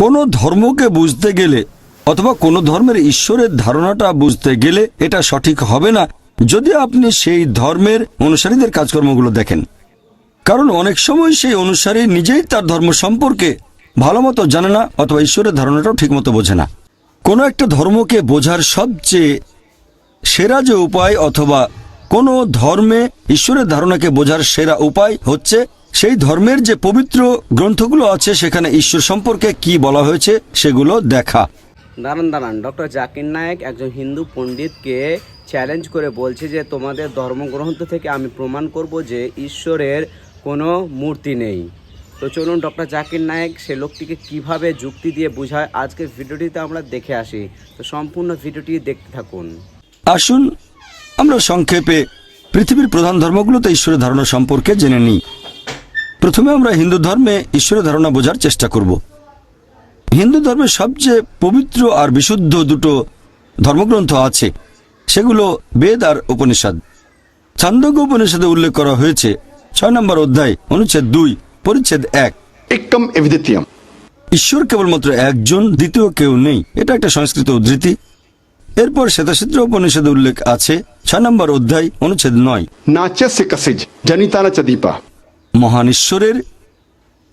কোনো ধর্মকে বুঝতে গেলে অথবা কোনো ধর্মের ঈশ্বরের ধারণাটা বুঝতে গেলে এটা সঠিক হবে না যদি আপনি সেই ধর্মের অনুসারীদের কাজকর্মগুলো দেখেন। কারণ অনেক সময় সেই অনুসারী নিজেই তার ধর্ম সম্পর্কে ভালো মতো জানে না অথবা ঈশ্বরের ধারণাটাও ঠিকমতো বোঝে না। কোনো একটা ধর্মকে বোঝার সবচেয়ে সেরা যে উপায় অথবা কোনো ধর্মে ঈশ্বরের ধারণাকে বোঝার সেরা উপায় হচ্ছে সেই ধর্মের যে পবিত্র গ্রন্থগুলো আছে সেখানে ঈশ্বর সম্পর্কে কি বলা হয়েছে সেগুলো দেখা। দাঁড়ান, ডক্টর জাকির নায়েক একজন হিন্দু পণ্ডিতকে চ্যালেঞ্জ করে বলছে যে তোমাদের ধর্মগ্রন্থ থেকে আমি প্রমাণ করব যে ঈশ্বরের কোনো মূর্তি নেই। তো চলুন ডক্টর জাকির নায়েক সে লোকটিকে কিভাবে যুক্তি দিয়ে বোঝায় আজকের ভিডিওটিতে আমরা দেখে আসি। তো সম্পূর্ণ ভিডিওটি দেখতে থাকুন। আসুন আমরা সংক্ষেপে পৃথিবীর প্রধান ধর্মগুলোতে ঈশ্বরের ধারণা সম্পর্কে জেনে নিই। প্রথমে আমরা হিন্দু ধর্মে ঈশ্বরের ধারণা বোঝার চেষ্টা করব। হিন্দু ধর্মের সবচেয়ে পবিত্র আর বিশুদ্ধ দুটো ধর্মগ্রন্থ আছে, সেগুলো বেদ আর উপনিষদ। ছান্দোগ্য উপনিষদে উল্লেখ করা হয়েছে 6 নম্বর অধ্যায় অনুচ্ছেদ 2 পরিচ্ছেদ 1, একম এভিদিত্যম, ঈশ্বর কেবলমাত্র একজন, দ্বিতীয় কেউ নেই। এটা একটা সংস্কৃত উদ্ধৃতি। এরপর শ্বেতাসিদ্র উপনিষদে উল্লেখ আছে 6 নম্বর অধ্যায় অনুচ্ছেদ 9, নাচস্য কসিজ জনিতানা চ দীপা, মহান ঈশ্বরের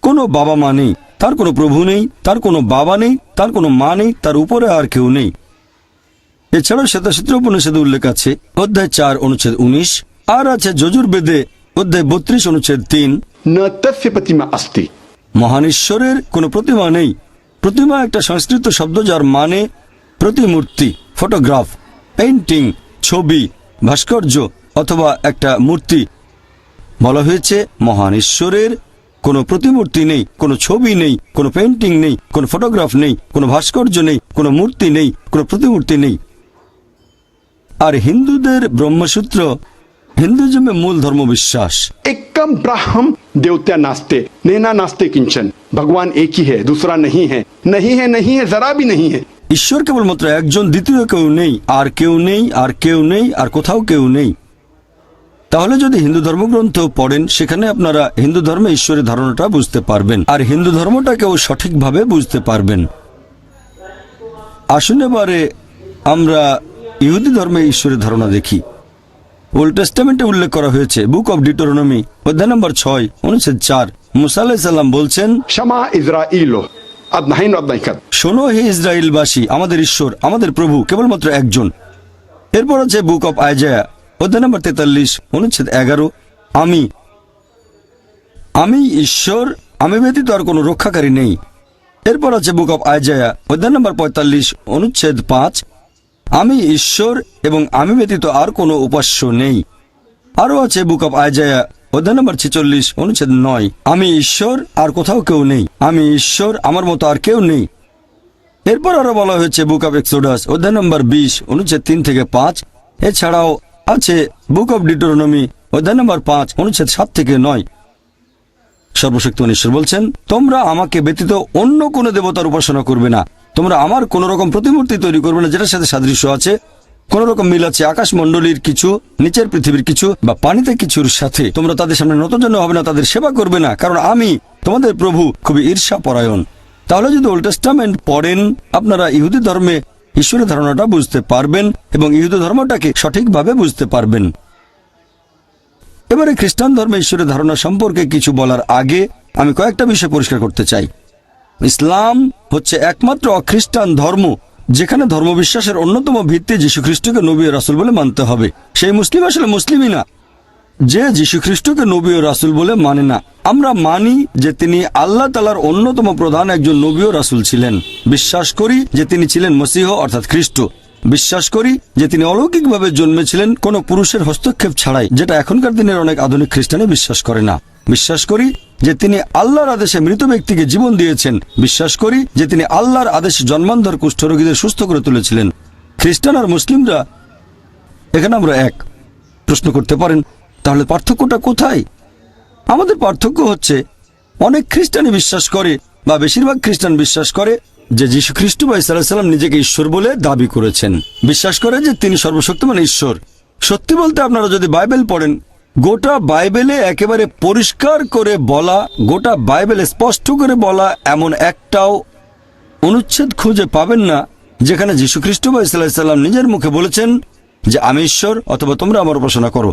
কোনো বাবা মা নেই, তার কোনো প্রভু নেই, তার কোনো বাবা নেই, তার কোনো মা নেই, তার উপরে আর কেউ নেই। এছাড়াও শ্বেতাসিদ্র উপনিষদে উল্লেখ আছে অধ্যায় 4 অনুচ্ছেদ 19, আর আছে যজুর্বেদে অধ্যায় 32 অনুচ্ছেদ 3, ন তস্য প্রতিমা অস্তি। মহান ঈশ্বরের কোনো প্রতিমা নেই। প্রতিমা একটা সংস্কৃত শব্দ যার মানে প্রতিমূর্তি, ফটোগ্রাফ, পেইন্টিং, ছবি, ভাস্কর্য অথবা একটা মূর্তি। বলা হয়েছে মহান ঈশ্বরের কোনো প্রতিমূর্তি নেই, কোনো ছবি নেই, কোনো পেইন্টিং নেই, কোনো ফটোগ্রাফ নেই, কোনো ভাস্কর্য নেই, কোনো মূর্তি নেই, কোনো প্রতিমূর্তি নেই। আর হিন্দুদের ব্রহ্মসূত্র হিন্দুজমে মূল ধর্মবিশ্বাস। एकम ब्रह्म देवता नास्ते नैना नास्ते किंचन, भगवान एक ही है, दूसरा नहीं है, नहीं है, नहीं है, जरा भी नहीं है। ঈশ্বর কেবলমাত্র একজন, দ্বিতীয় কেউ নেই, আর কেউ নেই, আর কেউ নেই, আর কোথাও কেউ নেই। তাহলে যদি হিন্দু ধর্মগ্রন্থ পড়েন সেখানে আপনারা হিন্দু ধর্মে ঈশ্বরের ধারণাটা বুঝতে পারবেন আর হিন্দু ধর্মটাকেও সঠিকভাবে বুঝতে পারবেন। আসুন এবারে আমরা ইহুদি ধর্মে ঈশ্বরের ধারণা দেখি। ওল্ড টেস্টামেন্টে উল্লেখ করা হয়েছে বুক অব ডিউটোরনমি অধ্যায় নম্বর 6 অনুচ্ছেদ 4, মুসা আলাইহিস সালাম বলছেন, शमा इज़राइलो अदनाहिन अदनाइकत, শোনো হে ইসরায়েলবাসী, আমাদের ঈশ্বর আমাদের প্রভু কেবলমাত্র একজন। এরপর আছে বুক অব আইজায়া অধ্যায় নম্বর 43 অনুচ্ছেদ 11, আমি ঈশ্বর, আমি ব্যতীত আর কোনো রক্ষাকারী নেই। এরপর আছে বুক অব আইজায়া অধ্যায় নম্বর 45 অনুচ্ছেদ 5, আমি ঈশ্বর এবং আমি ব্যতীত আর কোনো উপাস্য নেই। আরও আছে বুক অব আইজায়া অধ্যায় নম্বর 46 অনুচ্ছেদ 9, আমি ঈশ্বর আর কোথাও কেউ নেই, আমি ঈশ্বর, আমার মতো আর কেউ নেই। এরপর আরো বলা হয়েছে বুক অব এক্সোডাস অধ্যায় নম্বর 20 অনুচ্ছেদ 3 থেকে 5। এছাড়াও আছে বুক অব ডিউটোরনমি অধ্যায় নম্বর 5 অনুচ্ছেদ 7 থেকে 9। সর্বশক্তিমান ঈশ্বর বলছেন, তোমরা আমাকে ব্যতীত অন্য কোনো দেবতার উপাসনা করবে না, তোমরা আমার কোন রকম প্রতিমূর্তি তৈরি করবে না যেটার সাথে সাদৃশ্য আছে, কোন রকম মিল আছে আকাশমণ্ডলীর কিছু, নিচের পৃথিবীর কিছু বা পানিতে কিছুর সাথে। তোমরা তাদের সামনে নতজানু হবে না, তাদের সেবা করবে না, কারণ আমি তোমাদের প্রভু খুবই ঈর্ষা পরায়ণ। তাহলে যদি ওল্ড টেস্টামেন্ট পড়েন আপনারা ইহুদি ধর্মে ঈশ্বরের ধারণাটা বুঝতে পারবেন এবং ইহুদি ধর্মটাকে সঠিকভাবে বুঝতে পারবেন। এবারে খ্রিস্টান ধর্মে ঈশ্বরের ধারণা সম্পর্কে কিছু বলার আগে আমি কয়েকটা বিষয় পরিষ্কার করতে চাই। ইসলাম হচ্ছে একমাত্র অখ্রিস্টান ধর্ম যেখানে ধর্মবিশ্বাসের অন্যতম ভিত্তি যীশু খ্রিস্টকে নবী ও রাসূল বলে মানতে হবে। সেই মুসলিম আসলে মুসলিমই না যে যীশু খ্রিস্টকে নবী ও রাসূল বলে মানে না। আমরা মানি যে তিনি আল্লাহ তাআলার অন্যতম প্রধান একজন নবী ও রাসূল ছিলেন। বিশ্বাস করি যে তিনি ছিলেন মসীহ অর্থাৎ খ্রিস্ট। বিশ্বাস করি যে তিনি অলৌকিকভাবে জন্মেছিলেন কোনো পুরুষের হস্তক্ষেপ ছাড়াই, যেটা এখনকার দিনের অনেক আধুনিক খ্রিস্টানে বিশ্বাস করে না। বিশ্বাস করি যে তিনি আল্লাহর আদেশে মৃত ব্যক্তিকে জীবন দিয়েছেন। বিশ্বাস করি যে তিনি আল্লাহর আদেশে জন্মান্ধর কুষ্ঠরোগীদের সুস্থ করে তুলেছিলেন। খ্রিস্টান আর মুসলিমরা এখানে আমরা এক। প্রশ্ন করতে পারেন তাহলে পার্থক্যটা কোথায়? আমাদের পার্থক্য হচ্ছে অনেক খ্রিস্টানই বিশ্বাস করে বা বেশিরভাগ খ্রিস্টান বিশ্বাস করে যে যীশু খ্রিস্ট বা ঈসা আলাইহিস সালাম নিজেকে ঈশ্বর বলে দাবি করেছেন। বিশ্বাস করে যে তিনি সর্বশক্তিমান ঈশ্বর। সত্যি বলতে আপনারা যদি বাইবেল পড়েন, গোটা বাইবেলে একেবারে পরিষ্কার করে বলা, গোটা বাইবেলে স্পষ্ট করে বলা এমন একটাও অনুচ্ছেদ খুঁজে পাবেন না যেখানে যীশু খ্রিস্ট বা ঈসা আলাইহিস সালাম নিজের মুখে বলেছেন যে আমি ঈশ্বর অথবা তোমরা আমার উপাসনা করো।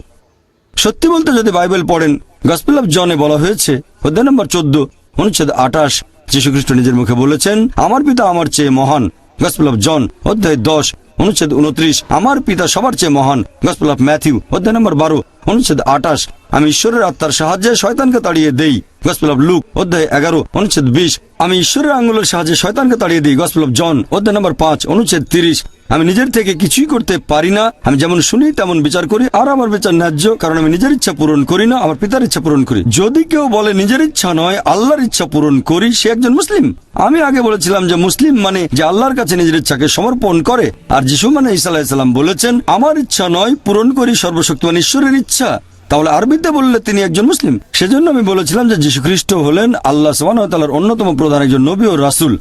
সত্যি বলতে যদি বাইবেল পড়েন, গসপেল অফ জনে বলা হয়েছে অধ্যায় নম্বর 14 অনুচ্ছেদ 28, যীশু খ্রিস্ট নিজের মুখে বলেছেন আমার পিতা আমার চেয়ে মহান। গসপেল অফ জন অধ্যায় 10 অনুচ্ছেদ 29, আমার পিতা সবার চেয়ে মহান। গসপেল অফ ম্যাথিউ অধ্যায় নম্বর 12 অনুচ্ছেদ 28, আমি ঈশ্বরের আত্মার সাহায্যে শয়তানকে তাড়িয়ে দেই। গসপেল অফ লুক অধ্যায় 11 অনুচ্ছেদ 20, আমি ঈশ্বরের আঙ্গুলের সাহায্যে শয়তানকে তাড়িয়ে দিই। গসপেল অফ জন অধ্যায় নম্বর 5 অনুচ্ছেদ 30, আমি নিজের থেকে কিছুই করতে পারি না, আমি যেমন শুনি তেমন বিচার করি, আর আমার বিচার ন্যায্য, কারণ আমি নিজের ইচ্ছা পূরণ করি না, আমার পিতার ইচ্ছা পূরণ করি। যদি কেউ বলে নিজের ইচ্ছা নয় আল্লাহর ইচ্ছা পূরণ করি, সে একজন মুসলিম। আমি আগে বলেছিলাম যে মুসলিম মানে যে আল্লাহর কাছে নিজের ইচ্ছাকে সমর্পণ করে, আর যিশু মানে ঈসা আলাইহিস সালাম বলেছেন আমার ইচ্ছা নয় পূরণ করি সর্বশক্তিমান ঈশ্বরের ইচ্ছা। তাহলে আরবিতে বললে তিনি একজন মুসলিম। সেজন্য আমি বলেছিলাম যে যীশু খ্রিস্ট হলেন আল্লাহ সুবহানাহু ওয়া তাআলার অন্যতম প্রধান একজন নবী ও রাসূল।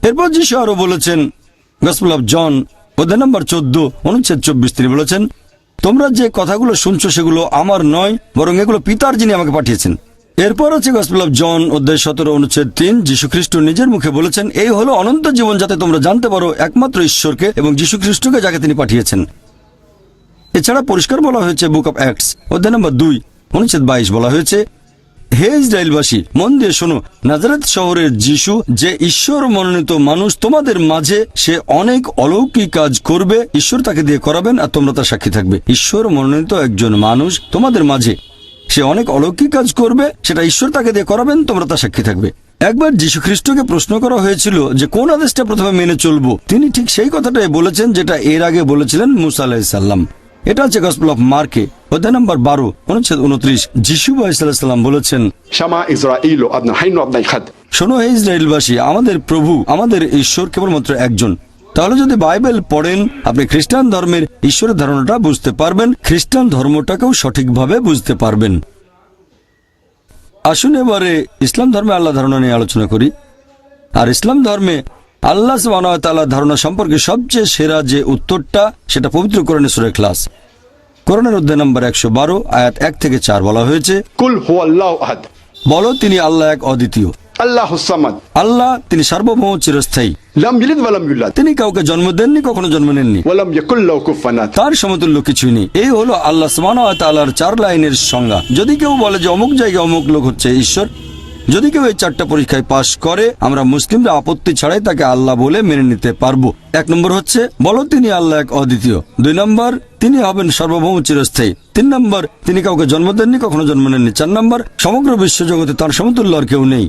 এরপর যিশু আরো বলেছেন গসপেল অফ জন অধ্যায় নম্বর 14 অনুচ্ছেদ 24, তিনি বলেছেন তোমরা যে কথাগুলো শুনছো সেগুলো আমার নয়, বরং এগুলো পিতার যিনি আমাকে পাঠিয়েছেন। এরপর আছে গসপেল অফ জন অধ্যায় 17 অনুচ্ছেদ 3, যীশু খ্রিস্ট নিজের মুখে বলেছেন এই হলো অনন্ত জীবন, যাতে তোমরা জানতে পারো একমাত্র ঈশ্বরকে এবং যীশু খ্রিস্টকে যাকে তিনি পাঠিয়েছেন। এছাড়া পরিষ্কার বলা হয়েছে বুক অফ অ্যাক্টস অধ্যায় নম্বর 2 অনুচ্ছেদ 22, বলা হয়েছে হে ইসরায়েলবাসী, মন দিয়ে শোনো, নাজারেত শহরের যিশু যে ঈশ্বর মনোনীত মানুষ তোমাদের মাঝে, সে অনেক অলৌকিক কাজ করবে, ঈশ্বর তাকে দিয়ে করাবেন আর তোমরা তার সাক্ষী থাকবে। ঈশ্বর মনোনীত একজন মানুষ তোমাদের মাঝে, সে অনেক অলৌকিক কাজ করবে, সেটা ঈশ্বর তাকে দিয়ে করাবেন, তোমরা তার সাক্ষী থাকবে। একবার যীশু খ্রিস্টকে প্রশ্ন করা হয়েছিল যে কোন আদেশটা প্রথমে মেনে চলবো, তিনি ঠিক সেই কথাটাই বলেছেন যেটা এর আগে বলেছিলেন মুসা আলাইহিস সালাম। এটা হচ্ছে গসপেল অফ মার্কে অধ্যায় নম্বর 12 অনুচ্ছেদ 29, যিশু ঈসা আলাইহিস সালাম বলেছেন शमा इस्राइल अदना हैनो अदना खद শোনো হে ইসরায়েলবাসী, আমাদের প্রভু আমাদের ঈশ্বর কেবলমাত্র একজন। তাহলে যদি বাইবেল পড়েন আপনি খ্রিস্টান ধর্মের ঈশ্বরের ধারণাটা বুঝতে পারবেন, খ্রিস্টান ধর্মটাকেও সঠিকভাবে বুঝতে পারবেন। আসুন এবারে ইসলাম ধর্মে আল্লাহ ধারণা নিয়ে আলোচনা করি। আর ইসলাম ধর্মে আল্লাহ সুবহানাহু ওয়া তাআলার ধারণা সম্পর্কে সবচেয়ে সেরা যে উত্তরটা, সেটা পবিত্র কোরআনের সূরা ইখলাস। কোরআনের অধ্যায় নম্বর 112 আয়াত 1 থেকে 4 বলা হয়েছে कुल हुवा अल्लाहु अहद বলো তিনি আল্লাহ এক অদ্বিতীয়। अल्लाहुस समद আল্লাহ তিনি সার্বভৌম চিরস্থায়ী। लम यलिद वलम यूलद তিনি কাউকে জন্ম দেননি, কখনো জন্ম নেননি, वलम यकुल लहु कुफुवन अहद। তার সমতুল্য কিছুই নেই। এই হলো আল্লাহ সুবহানাহু ওয়া তাআলার 4 লাইনের সংজ্ঞা। যদি কেউ বলে যে অমুক জায়গায় অমুক লোক হচ্ছে ঈশ্বর, যদি কেউ এই 4টা পরীক্ষায় পাশ করে, আমরা মুসলিমরা আপত্তি ছাড়াই তাকে আল্লাহ বলে মেনে নিতে পারবো। 1 নম্বর হচ্ছে বলো তিনি আল্লাহ এক অদ্বিতীয়। 2 নম্বর তিনি হবেন সার্বভৌম চিরস্থায়ী। 3 নম্বর তিনি কাউকে জন্ম দেননি, কখনো জন্ম নেননি। 4 নম্বর সমগ্র বিশ্বজগতে তার সমতুল্য আর কেউ নেই।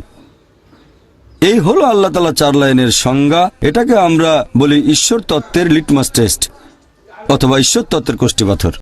এই হলো আল্লাহ তাআলা 4 লাইনের সংজ্ঞা। এটাকে আমরা বলি ঈশ্বর তত্ত্বের লিটমাস টেস্ট অথবা ঈশ্বর তত্ত্বের কোষ্ঠীপাথর।